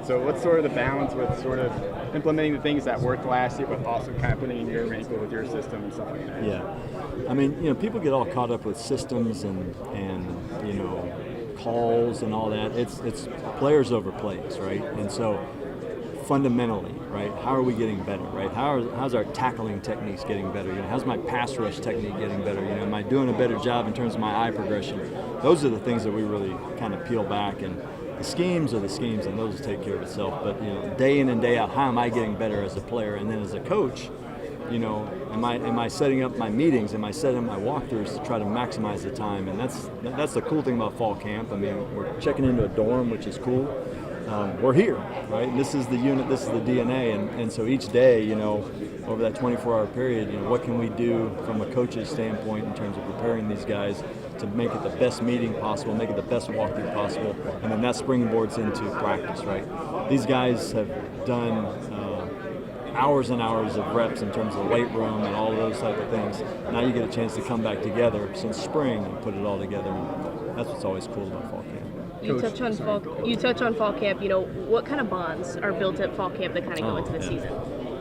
So what's sort of the balance with sort of implementing the things that worked last year, but also kind of putting in your wrinkle with your system and stuff like that? Yeah, I mean, people get all caught up with systems and calls and all that. It's players over plays, right? And so fundamentally, right, how are we getting better, right? How's our tackling techniques getting better? How's my pass rush technique getting better? Am I doing a better job in terms of my eye progression? Those are the things that we really kind of peel back, and the schemes are the schemes, and those take care of itself. But day in and day out, how am I getting better as a player? And then as a coach, am I setting up my meetings? Am I setting up my walkthroughs to try to maximize the time? And that's the cool thing about fall camp. I mean, we're checking into a dorm, which is cool. We're here, right? And this is the unit, this is the DNA, and so each day, over that 24-hour period, what can we do from a coach's standpoint in terms of preparing these guys to make it the best meeting possible, make it the best walkthrough possible, and then that springboards into practice, right? These guys have done hours and hours of reps in terms of the weight room and all of those type of things. Now you get a chance to come back together since spring and put it all together, and that's what's always cool about fall camp. You touch on fall camp. What kind of bonds are built at fall camp that kind of go into the season?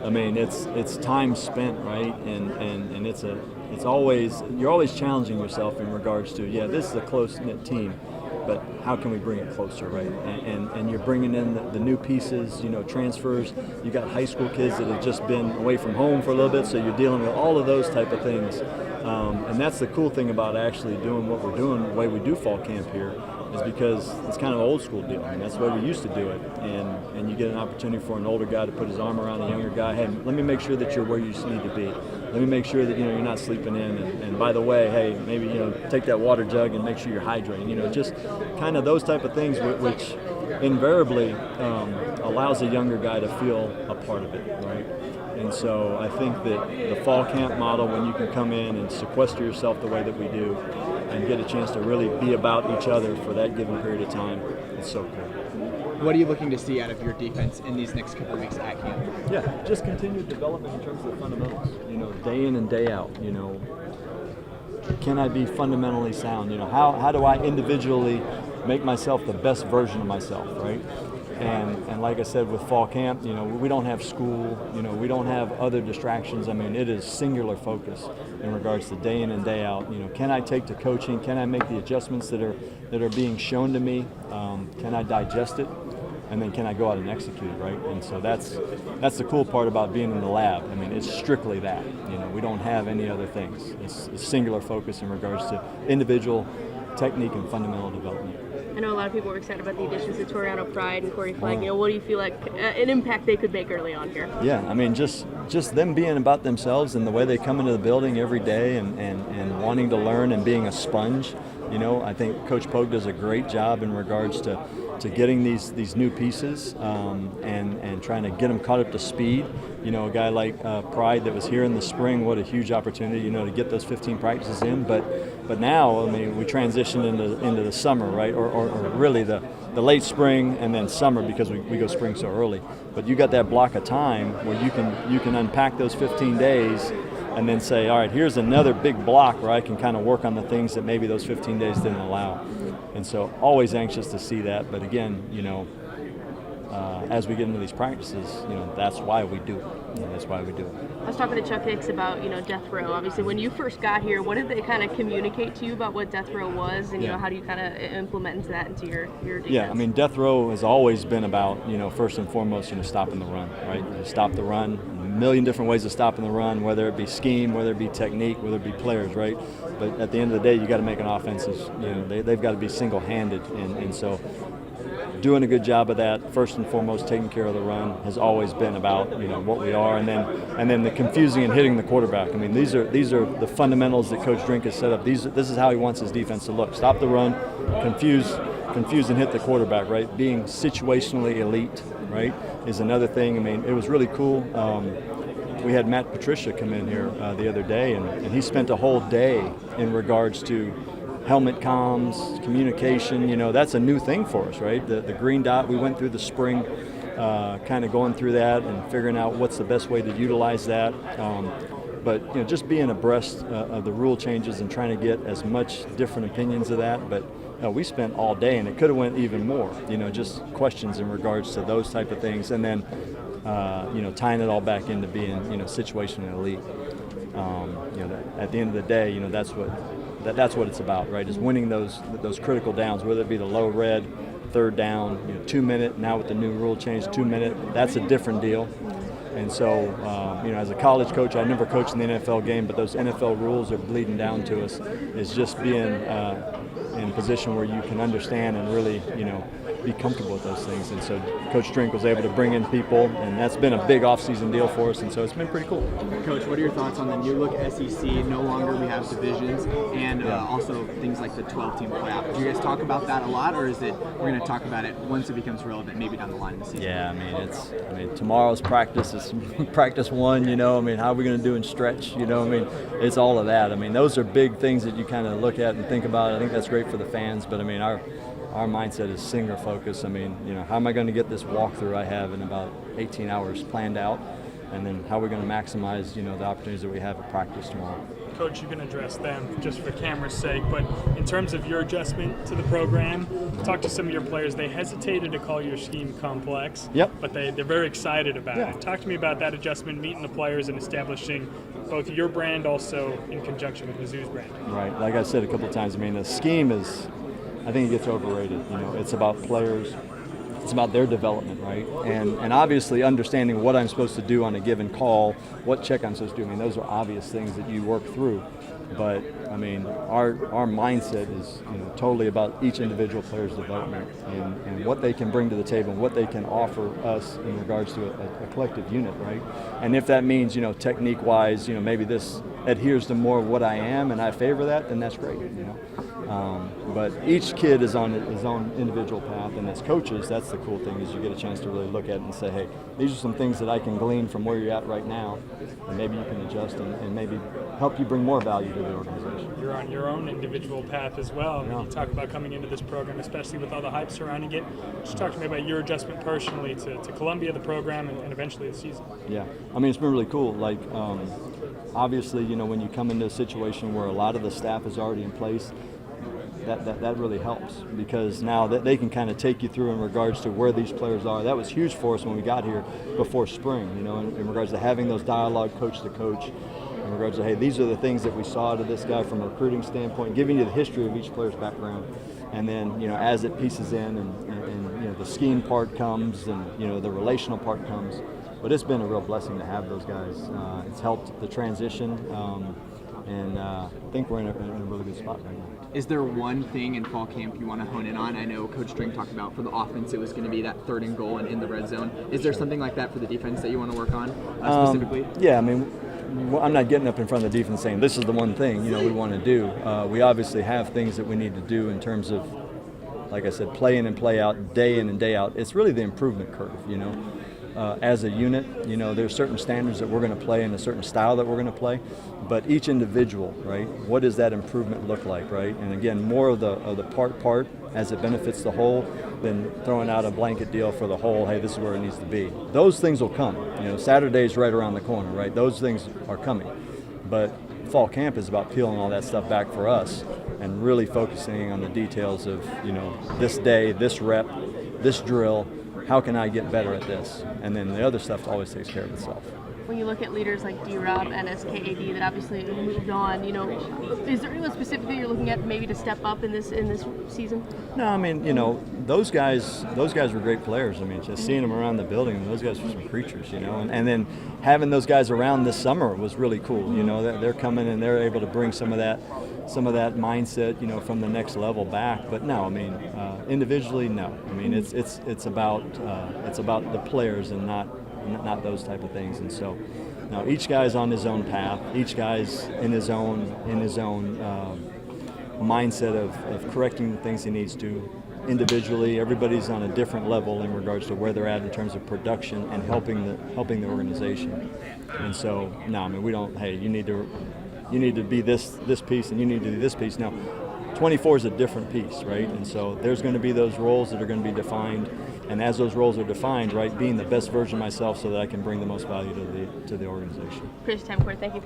I mean, it's time spent, right? And it's always, you're always challenging yourself in regards to, this is a close-knit team, but how can we bring it closer, right? And you're bringing in the new pieces, transfers. You got high school kids that have just been away from home for a little bit, so you're dealing with all of those type of things. And that's the cool thing about actually doing what we're doing, the way we do fall camp here, is because it's kind of an old school deal. I mean, that's the way we used to do it. And you get an opportunity for an older guy to put his arm around a younger guy. Hey, let me make sure that you're where you need to be. Let me make sure that you're not sleeping in. And by the way, hey, maybe take that water jug and make sure you're hydrating. Just kind of those type of things, which invariably allows a younger guy to feel a part of it, right? And so I think that the fall camp model, when you can come in and sequester yourself the way that we do and get a chance to really be about each other for that given period of time, it's so cool. What are you looking to see out of your defense in these next couple of weeks at camp? Yeah, just continued development in terms of the fundamentals, day in and day out. Can I be fundamentally sound? How do I individually make myself the best version of myself, right? And like I said, with fall camp, we don't have school, we don't have other distractions. I mean, it is singular focus in regards to day in and day out. Can I take to coaching? Can I make the adjustments that are being shown to me? Can I digest it? And then can I go out and execute it, right? And so that's the cool part about being in the lab. I mean, it's strictly that. We don't have any other things. It's singular focus in regards to individual technique and fundamental development. I know a lot of people were excited about the additions to Toriano Pride and Corey Flagg. What do you feel like an impact they could make early on here? Yeah, I mean, just them being about themselves and the way they come into the building every day and wanting to learn and being a sponge. I think Coach Pogue does a great job in regards to getting these new pieces and trying to get them caught up to speed. A guy like Pride that was here in the spring, what a huge opportunity, to get those 15 practices in. But now, I mean, we transition into the summer, right? Or really the late spring and then summer, because we go spring so early. But you got that block of time where you can unpack those 15 days and then say, all right, here's another big block where I can kind of work on the things that maybe those 15 days didn't allow. And so always anxious to see that. But again, as we get into these practices, that's why we do it. That's why we do it. I was talking to Chuck Hicks about, death row. Obviously, when you first got here, what did they kind of communicate to you about what death row was, and how do you kind of implement that into your defense? Yeah, I mean, death row has always been about, first and foremost, stopping the run, right? Stop the run. A million different ways of stopping the run, whether it be scheme, whether it be technique, whether it be players, right? But at the end of the day, you got to make an offense. They've got to be single-handed, and so doing a good job of that, first and foremost, taking care of the run has always been about what we are, and then the confusing and hitting the quarterback. I mean, these are the fundamentals that Coach Drink has set up. This is how he wants his defense to look: stop the run, confuse and hit the quarterback. Right, being situationally elite, right, is another thing. I mean, it was really cool. We had Matt Patricia come in here the other day, and he spent a whole day in regards to helmet comms, communication. That's a new thing for us, right? The green dot, we went through the spring kind of going through that and figuring out what's the best way to utilize that. But just being abreast of the rule changes and trying to get as much different opinions of that, but we spent all day, and it could have went even more, just questions in regards to those type of things, and then tying it all back into being situational elite. At the end of the day, that's what it's about, right? Is winning those critical downs, whether it be the low red, third down, 2 minute. Now with the new rule change, 2 minute. That's a different deal. And so, as a college coach, I never coached in the NFL game, but those NFL rules are bleeding down to us. Is just being in a position where you can understand and really, be comfortable with those things. And so Coach Drink was able to bring in people, and that's been a big off-season deal for us, and so it's been pretty cool. Coach, what are your thoughts on the new look SEC? No longer we have divisions, and also things like the 12-team playoff. Do you guys talk about that a lot, or is it we're going to talk about it once it becomes relevant, maybe down the line in the season? Yeah, tomorrow's practice is practice one, how are we going to do in stretch, it's all of that. Those are big things that you kind of look at and think about. I think that's great for the fans, but our mindset is singular focus. How am I going to get this walkthrough I have in about 18 hours planned out, and then how are we going to maximize, the opportunities that we have at practice tomorrow. Coach, you can address them just for camera's sake, but in terms of your adjustment to the program, talk to some of your players. They hesitated to call your scheme complex, but they're very excited about it. Talk to me about that adjustment, meeting the players and establishing both your brand also in conjunction with Mizzou's brand. Right, like I said a couple of times, the scheme is, I think it gets overrated. It's about players. It's about their development, right? And obviously understanding what I'm supposed to do on a given call, what check I'm supposed to do. Those are obvious things that you work through. But our mindset is totally about each individual player's development and what they can bring to the table, and what they can offer us in regards to a collective unit, right? And if that means technique-wise, maybe this adheres to more of what I am, and I favor that, then that's great, But each kid is on his own individual path, and as coaches, that's the cool thing, is you get a chance to really look at it and say, hey, these are some things that I can glean from where you're at right now, and maybe you can adjust and maybe help you bring more value to the organization. You're on your own individual path as well. Yeah. You talk about coming into this program, especially with all the hype surrounding it. Just talk to me about your adjustment personally to Columbia, the program, and eventually the season. Yeah, it's been really cool. Obviously, when you come into a situation where a lot of the staff is already in place, that really helps, because now that they can kind of take you through in regards to where these players are. That was huge for us when we got here before spring, in regards to having those dialogue coach to coach, in regards to, hey, these are the things that we saw to this guy from a recruiting standpoint, giving you the history of each player's background. And then, as it pieces in and the scheme part comes and, the relational part comes. But it's been a real blessing to have those guys. It's helped the transition, and I think we're in a really good spot right now. Is there one thing in fall camp you want to hone in on? I know Coach String talked about for the offense it was going to be that 3rd and goal and in the red zone. Is there something like that for the defense that you want to work on specifically? Yeah, I'm not getting up in front of the defense saying this is the one thing we want to do. We obviously have things that we need to do in terms of, like I said, play in and play out, day in and day out. It's really the improvement curve, As a unit, there's certain standards that we're going to play and a certain style that we're going to play, but each individual, right? What does that improvement look like, right? And again, more of the part as it benefits the whole than throwing out a blanket deal for the whole. Hey, this is where it needs to be. Those things will come. Saturday's right around the corner, right? Those things are coming, but fall camp is about peeling all that stuff back for us and really focusing on the details of this day, this rep, this drill. How can I get better at this? And then the other stuff always takes care of itself. When you look at leaders like D-Rob and SKAD that obviously moved on, is there anyone specifically you're looking at maybe to step up in this season? No, those guys were great players. Just seeing them around the building, those guys were some creatures, and then having those guys around this summer was really cool. They're coming and they're able to bring some of that mindset, from the next level back. But no, individually, no. It's about the players and not those type of things. And so, now each guy's on his own path. Each guy's in his own mindset of correcting the things he needs to. Individually, everybody's on a different level in regards to where they're at in terms of production and helping the organization. And so, no, we don't. Hey, you need to be this piece, and you need to do this piece. Now, 24 is a different piece, right? And so there's going to be those roles that are going to be defined, and as those roles are defined, right, being the best version of myself so that I can bring the most value to the organization. Appreciate your time, Corey. Thank you.